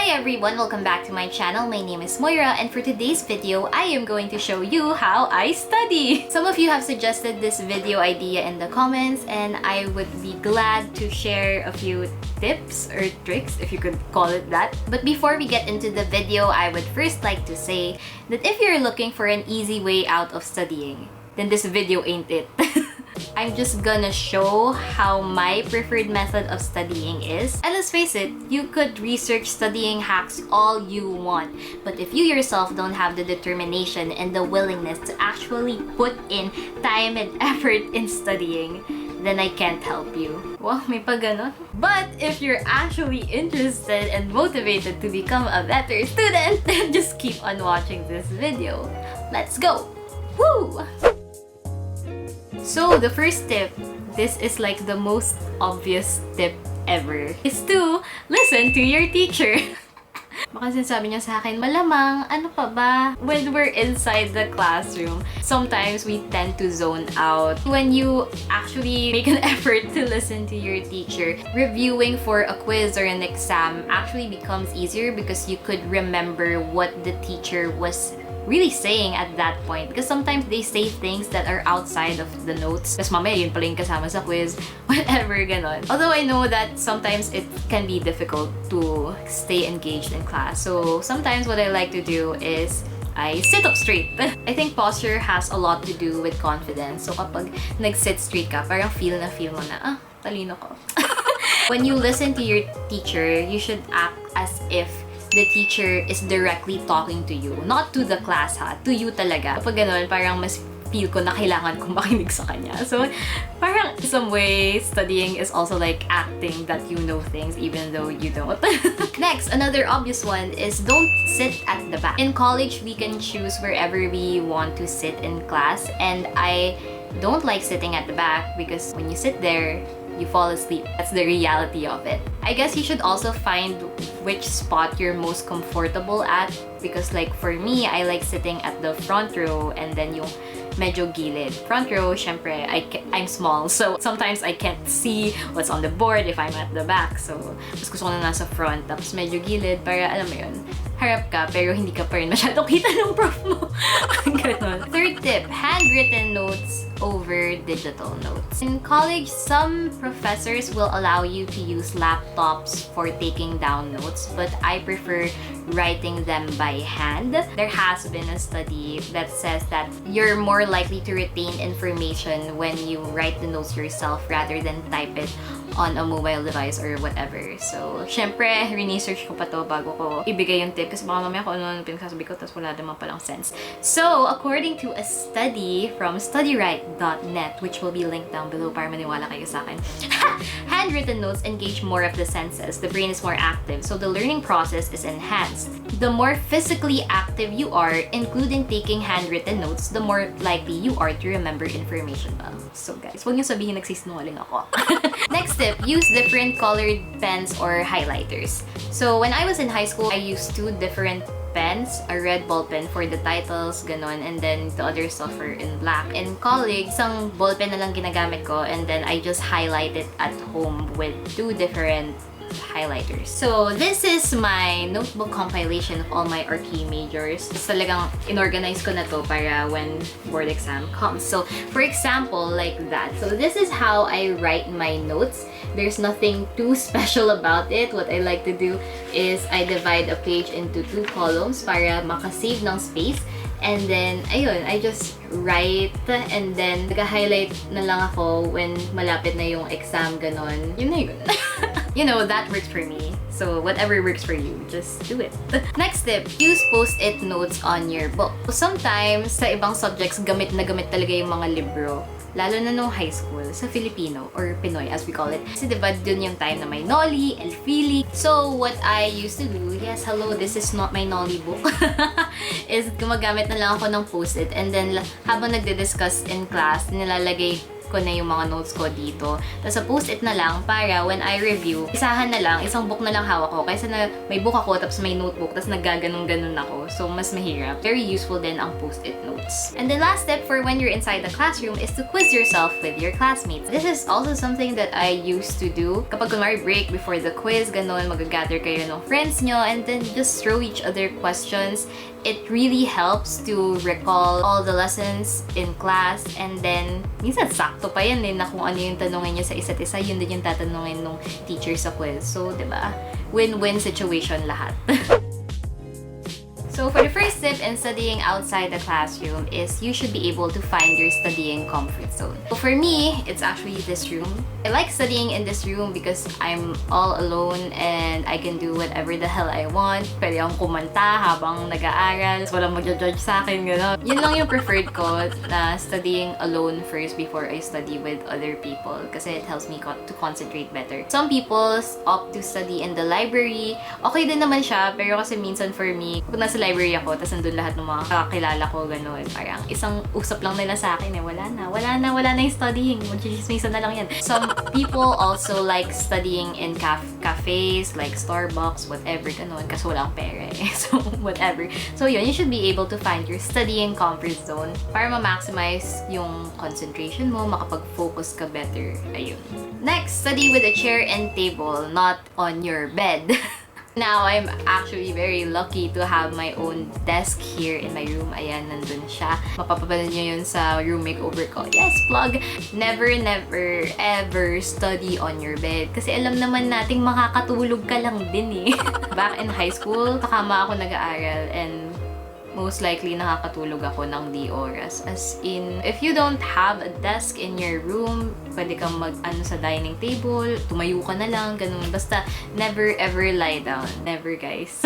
Hi everyone! Welcome back to my channel. My name is Moira, and for today's video, I am going to show you how I study. Some of you have suggested this video idea in the comments, and I would be glad to share a few tips or tricks, if you could call it that. But before we get into the video, I would first like to say that if you're looking for an easy way out of studying, then this video ain't it. I'm just gonna show how my preferred method of studying is. And let's face it, you could research studying hacks all you want. But if you yourself don't have the determination and the willingness to actually put in time and effort in studying, then I can't help you. Wow, may pa ganon. But if you're actually interested and motivated to become a better student, then just keep on watching this video. Let's go! Woo! So, the first tip, this is like the most obvious tip ever, is to listen to your teacher. Baka sinasabi niya sa akin, malamang, ano pa ba? When we're inside the classroom, sometimes we tend to zone out. When you actually make an effort to listen to your teacher, reviewing for a quiz or an exam actually becomes easier because you could remember what the teacher was really saying at that point, because sometimes they say things that are outside of the notes. Tapos mamaya yun pala yung kasama sa quiz, whatever, ganon. Although I know that sometimes it can be difficult to stay engaged in class. So sometimes what I like to do is I sit up straight. I think posture has a lot to do with confidence. So kapag nag-sit straight ka, parang feel mo na, talino ko. When you listen to your teacher, you should act as if the teacher is directly talking to you. Not to the class to you talaga. Kapag ganun, parang mas feel ko na kailangan kong makinig sa kanya. So, parang some way, studying is also like acting that you know things even though you don't. Next, another obvious one is don't sit at the back. In college, we can choose wherever we want to sit in class, and I don't like sitting at the back because when you sit there, you fall asleep. That's the reality of it. I guess you should also find which spot you're most comfortable at, because like for me, I like sitting at the front row and then yung medyo gilid. Front row, syempre, I'm small, so sometimes I can't see what's on the board if I'm at the back. So, mas gusto ko na nasa front, tapos medyo gilid para, alam mo yun, harap ka pero hindi ka pa rin masyadong kita ng prof mo. Ganon. Third tip, handwritten notes over digital notes. In college, some professors will allow you to use laptops for taking down notes, but I prefer writing them by hand. There has been a study that says that you're more likely to retain information when you write the notes yourself rather than type it on a mobile device or whatever. So, syempre, research ko pa to bago ko ibigay yung tip kasi baka mamaya ko ano pinagsasabi ko tapos wala naman palang sense. So, according to a study from studyrite.net, which will be linked down below para maniwala kayo sa akin, handwritten notes engage more of the senses. The brain is more active, so the learning process is enhanced. The more physically active you are, including taking handwritten notes, the more likely you are to remember information ba. So guys, huwag niyo sabihin nagsisinungaling ako. Next tip, use different colored pens or highlighters. So when I was in high school, I used two different pens, a red ball pen for the titles, ganon, and then the other stuff are in black. In college, isang ball pen na lang ginagamit ko, and then I just highlight it at home with two different highlighters. So this is my notebook compilation of all my Arki majors. So, talagang inorganize ko na to para when board exam comes. So for example, like that. So this is how I write my notes. There's nothing too special about it. What I like to do is I divide a page into two columns para makasave ng space. And then, ayun, I just write and then nag-highlight na lang ako when malapit na yung exam, ganon. Yun na yun. You know, that works for me. So, whatever works for you, just do it. Next tip, use post-it notes on your book. Sometimes, sa ibang subjects, gamit na gamit talaga yung mga libro. Lalo na nung high school, sa Filipino, or Pinoy as we call it. Kasi diba dun yung time na may Noli, El Fili. So, what I used to do, yes, hello, this is not my Noli book, is gumagamit na lang ako ng post-it. And then, habang nagdi-discuss in class, nilalagay ko na yung mga notes ko dito. Tapos sa post-it na lang para when I review, isahan na lang, isang book na lang hawak ko. Kaysa na may book ako, tapos may notebook, tapos naggaganong-ganon ako. So, mas mahirap. Very useful din ang post-it notes. And the last step for when you're inside the classroom is to quiz yourself with your classmates. This is also something that I used to do. Kapag kunwari break before the quiz, ganon, mag-gather kayo ng friends nyo, and then just throw each other questions. It really helps to recall all the lessons in class, and then minsan sakto pa yan na kung ano yung tanongin nyo sa isa't isa, yun din yung tatanungin ng teacher sa quiz. So, diba? Win-win situation lahat. So for the first tip in studying outside the classroom is you should be able to find your studying comfort zone. So for me, it's actually this room. I like studying in this room because I'm all alone and I can do whatever the hell I want. Pwede akong kumanta habang nag-aaral. Walang mag-judge sa akin, gano'n. Yun lang yung preferred ko na studying alone first before I study with other people kasi it helps me to concentrate better. Some people opt to study in the library. Okay din naman siya, pero kasi minsan for me, kung nasa library ako, tapos nandun lahat ng mga kakilala ko, gano'n. Parang isang usap lang nila sa akin wala na yung studying. Magchichismisan na lang yan. Some people also like studying in cafes, like Starbucks, whatever, gano'n. Kasi wala akong pera eh. So, whatever. So, yun, you should be able to find your studying comfort zone para ma-maximize yung concentration mo, makapag-focus ka better. Ayun. Next, study with a chair and table, not on your bed. Now, I'm actually very lucky to have my own desk here in my room. Ayan, nandun siya. Mapapapanood nyo yun sa room makeover ko. Yes, plug! Never, ever study on your bed. Kasi alam naman nating makakatulog ka lang din eh. Back in high school, kakama ako nag-aaral and most likely nakakatulog ako ng di oras. As in, if you don't have a desk in your room, pwede kang mag-ano sa dining table, tumayo ka na lang, ganun. Basta, never ever lie down. Never, guys.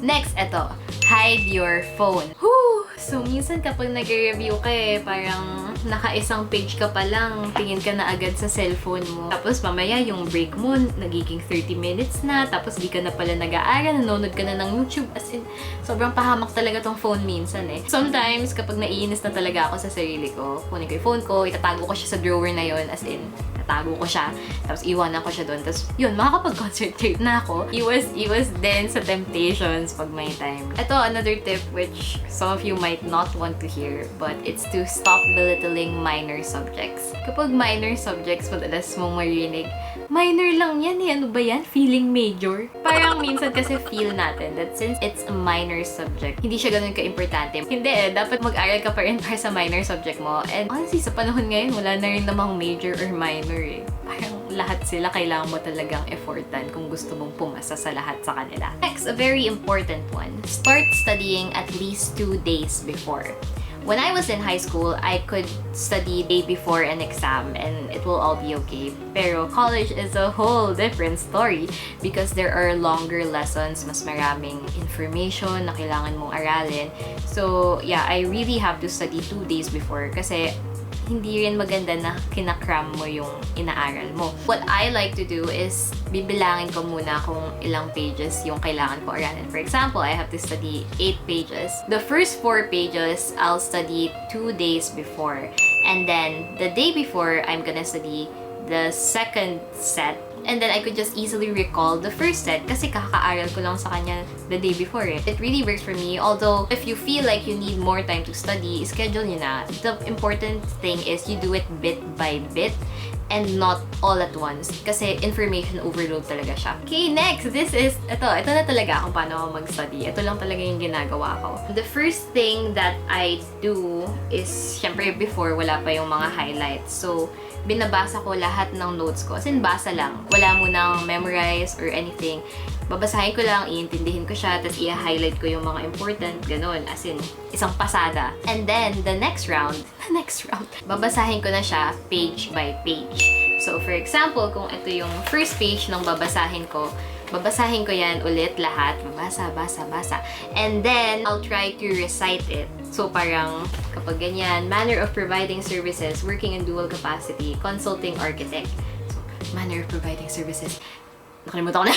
Next, eto. Hide your phone. Whew! So, minsan kapag nag-review ka parang naka-isang page ka pa lang, tingin ka na agad sa cellphone mo. Tapos mamaya yung break mo, nagiging 30 minutes na, tapos di ka na pala nag-aaral, nanonood ka na ng YouTube. As in, sobrang pahamak talaga tong phone minsan eh. Sometimes, kapag naiinis na talaga ako sa sarili ko, kunin ko yung phone ko, itatago ko siya sa drawer na yon, as in, tago ko siya, tapos iwanan ko siya doon, tapos yun, makakapag-concentrate na ako. Iwas din sa temptations pag may time. Ito, another tip which some of you might not want to hear, but it's to stop belittling minor subjects. Kapag minor subjects, madalas mong marinig, minor lang yan eh, ano ba yan? Feeling major? Parang minsan kasi feel natin that since it's a minor subject, hindi siya ganun ka-importante. Hindi eh, dapat mag-aral ka pa rin para sa minor subject mo. And honestly, sa panahon ngayon, wala na rin namang major or minor eh. Parang lahat sila kailangan mo talagang effortan kung gusto mong pumasa sa lahat sa kanila. Next, a very important one. Start studying at least 2 days before. When I was in high school, I could study day before an exam and it will all be okay. Pero college is a whole different story because there are longer lessons, mas maraming information na kailangan mong aralin. So, yeah, I really have to study 2 days before kasi hindi rin maganda na kinakram mo yung inaaral mo. What I like to do is bibilangin ko muna kung ilang pages yung kailangan ko aralin. For example, I have to study 8 pages. The first 4 pages, I'll study 2 days before. And then, the day before, I'm gonna study the second set. And then I could just easily recall the first set kasi kakaaral ko lang sa kanya the day before eh. It really works for me. Although, if you feel like you need more time to study, schedule nyo na. The important thing is you do it bit by bit and not all at once. Kasi information overload talaga siya. Okay, next! Ito na talaga kung paano ako mag-study. Ito lang talaga yung ginagawa ko. The first thing that I do is, syempre before, wala pa yung mga highlights. So, binabasa ko lahat ng notes ko. As in, basa lang. Wala mo nang memorize or anything. Babasahin ko lang, iintindihin ko siya, tapos i-highlight ko yung mga important, ganun. As in, isang pasada. And then, the next round, babasahin ko na siya page by page. So, for example, kung ito yung first page ng babasahin ko yan ulit lahat. Basa. And then, I'll try to recite it. So, parang kapag ganyan, manner of providing services, working in dual capacity, consulting architect. So, manner of providing services. Nakalimutan ko na.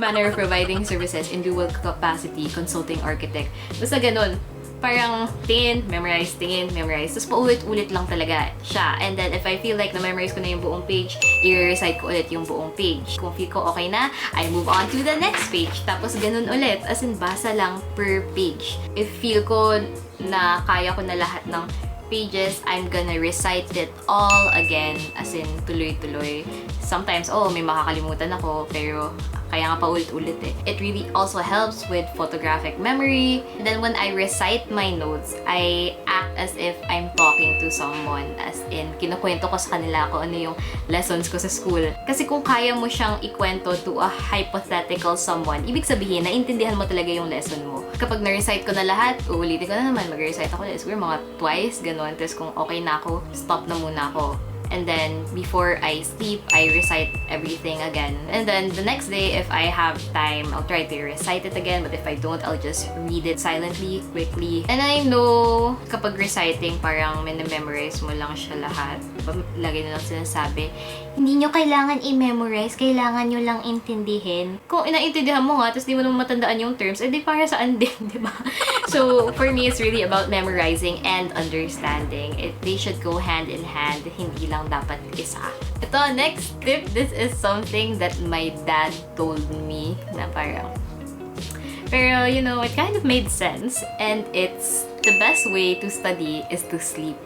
Manner of providing services in dual capacity, consulting architect. Basta ganun. parang tingin, memorize, tapos paulit-ulit lang talaga siya. And then, if I feel like na-memorize ko na yung buong page, i-recite ko ulit yung buong page. Kung feel ko okay na, I move on to the next page. Tapos, ganun ulit. As in, basa lang per page. If feel ko na kaya ko na lahat ng pages, I'm gonna recite it all again. As in, tuloy-tuloy. Sometimes, may makakalimutan ako, pero kaya nga paulit-ulit eh. It really also helps with photographic memory. And then when I recite my notes, I act as if I'm talking to someone. As in, kinukwento ko sa kanila kung ano yung lessons ko sa school. Kasi kung kaya mo siyang ikwento to a hypothetical someone, ibig sabihin, naintindihan mo talaga yung lesson mo. Kapag na-recite ko na lahat, uulitin ko na naman, mag-recite ako ulit. Siguro mga twice, ganun. Tapos kung okay na ako, stop na muna ako. And then, before I sleep, I recite everything again. And then, the next day, if I have time, I'll try to recite it again. But if I don't, I'll just read it silently, quickly. And I know, kapag reciting, parang memorize mo lang siya lahat. Lagi na lang sinasabi, hindi nyo kailangan i-memorize, kailangan nyo lang intindihin. Kung inaintindihan mo nga, tapos di mo naman matandaan yung terms, edi para saan din, di ba? So, for me, it's really about memorizing and understanding. They should go hand in hand, hindi lang dapat isa. Ito, next tip, this is something that my dad told me na parang, pero, you know, it kind of made sense. And it's the best way to study is to sleep.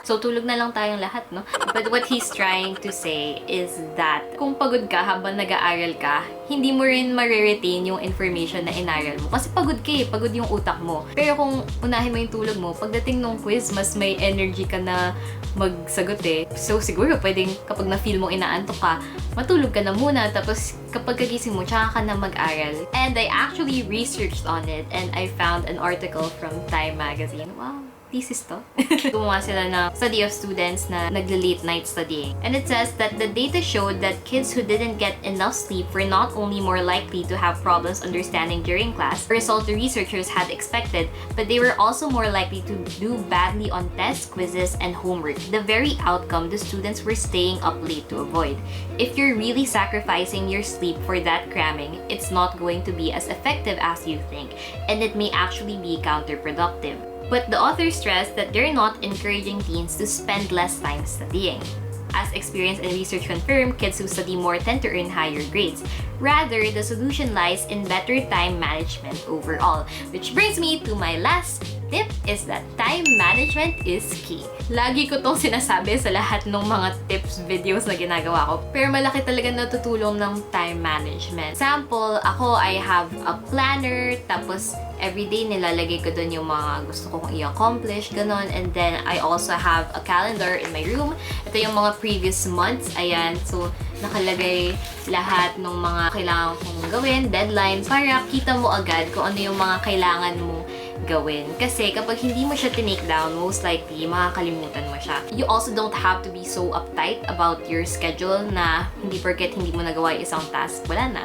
So, tulog na lang tayong lahat, no? But what he's trying to say is that kung pagod ka habang nag-aaral ka, hindi mo rin ma-retain yung information na inaral mo. Kasi pagod ka eh, pagod yung utak mo. Pero kung unahin mo yung tulog mo, pagdating nung quiz, mas may energy ka na magsagot eh. So, siguro pwedeng kapag na-feel mo inaantok ka, matulog ka na muna, tapos kapag kagising mo, tsaka ka na mag-aral. And I actually researched on it, and I found an article from Time magazine. Wow! Thesis to. Gumawa sila ng study of students na nagla-late night studying. And it says that the data showed that kids who didn't get enough sleep were not only more likely to have problems understanding during class, a result the researchers had expected, but they were also more likely to do badly on tests, quizzes, and homework, the very outcome the students were staying up late to avoid. If you're really sacrificing your sleep for that cramming, it's not going to be as effective as you think, and it may actually be counterproductive. But the author stressed that they're not encouraging teens to spend less time studying. As experience and research confirm, kids who study more tend to earn higher grades. Rather, the solution lies in better time management overall. Which brings me to my last tip is that time management is key. Lagi ko tong sinasabi sa lahat ng mga tips videos na ginagawa ko. Pero malaki talaga natutulong ng time management. Example, ako, I have a planner, tapos everyday nilalagay ko dun yung mga gusto kong i-accomplish, ganon. And then, I also have a calendar in my room. Ito yung mga previous months, ayan. So, nakalagay lahat ng mga kailangan kong gawin, deadlines, para kita mo agad kung ano yung mga kailangan mo gawin. Kasi kapag hindi mo siya tinake down, most likely, makakalimutan mo siya. You also don't have to be so uptight about your schedule na hindi porket hindi mo nagawa yung isang task. Wala na,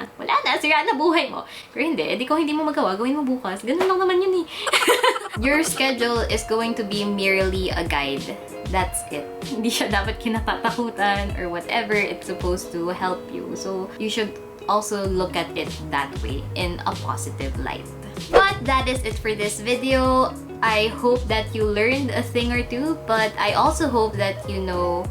sira na buhay mo. Pero hindi, kung hindi mo magawa, gawin mo bukas. Ganun lang naman yun eh. Your schedule is going to be merely a guide. That's it. Hindi siya dapat kinatatakutan or whatever. It's supposed to help you. So, you should also look at it that way in a positive light. But that is it for this video. I hope that you learned a thing or two, but I also hope that you know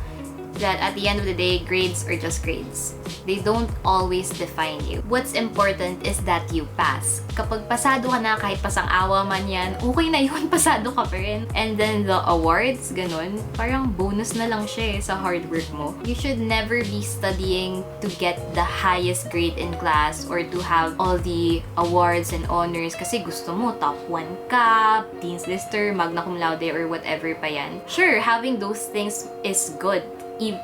that at the end of the day, grades are just grades. They don't always define you. What's important is that you pass. Kapag pasado ka na, kahit pasang-awa man yan, okay na yun, pasado ka pa rin. And then the awards, ganun, parang bonus na lang siya sa hard work mo. You should never be studying to get the highest grade in class or to have all the awards and honors kasi gusto mo top 1 ka, Dean's Lister, magna cum laude, or whatever pa yan. Sure, having those things is good.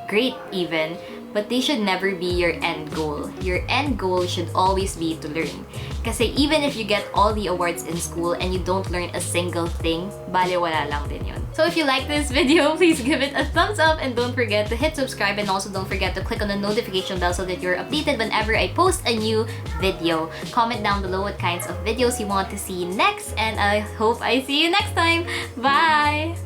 Great even, but they should never be your end goal. Your end goal should always be to learn. Kasi even if you get all the awards in school and you don't learn a single thing, baliwala lang din yun. So if you like this video, please give it a thumbs up and don't forget to hit subscribe, and also don't forget to click on the notification bell so that you're updated whenever I post a new video. Comment down below what kinds of videos you want to see next, and I hope I see you next time. Bye!